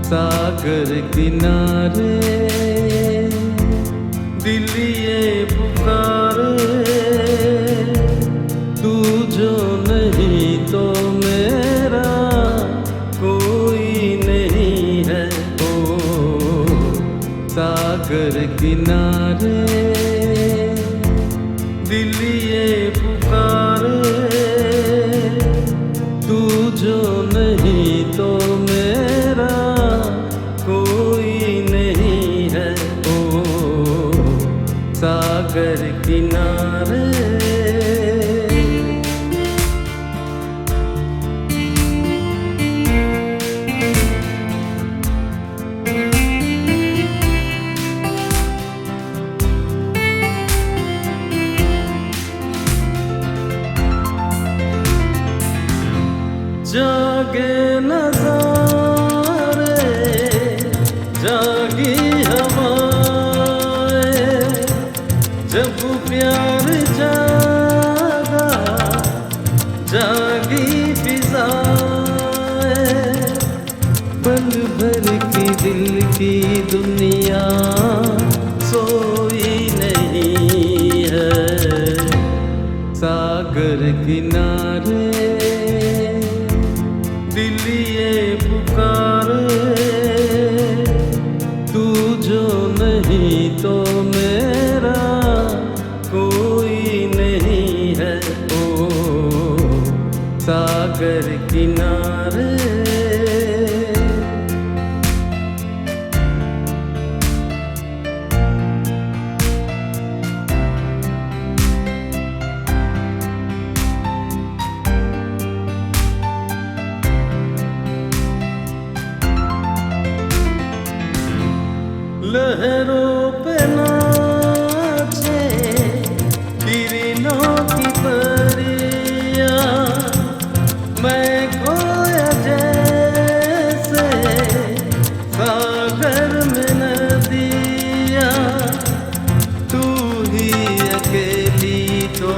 सागर किनारे दिल ये पुकारे, तू जो नहीं तो मेरा कोई नहीं है। ओ सागर किनारे दिल ये पुकारे, तू जो नहीं तो मेरा कोई नहीं है। ओ सागर किनारे जागे नज़ारे, जागी हवाएं, जब प्यार जागा जागी फिजाएं, पल भर की दिल की दुनिया सोई नहीं है। सागर किनारे दिल ये पुकारे, तू जो नहीं तो मेरा कोई नहीं है। ओ सागर किनारे लहरों पे नाचे किरणों की परियां, मैं खोया जैसे सागर में नदियां, तू ही अकेली तो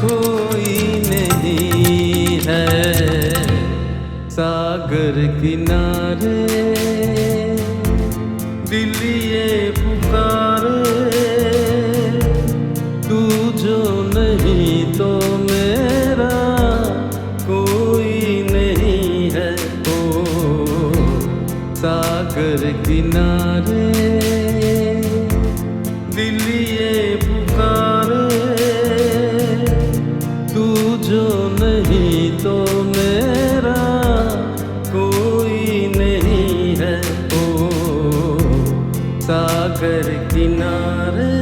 कोई नहीं है। सागर किनारे दिल ये पुकारे, तू जो नहीं तो मेरा कोई नहीं है। ओ सागर किनारे दिल ये पुकारे, तू जो नहीं तो मेरा कोई नहीं है। ओ सागर किनारे।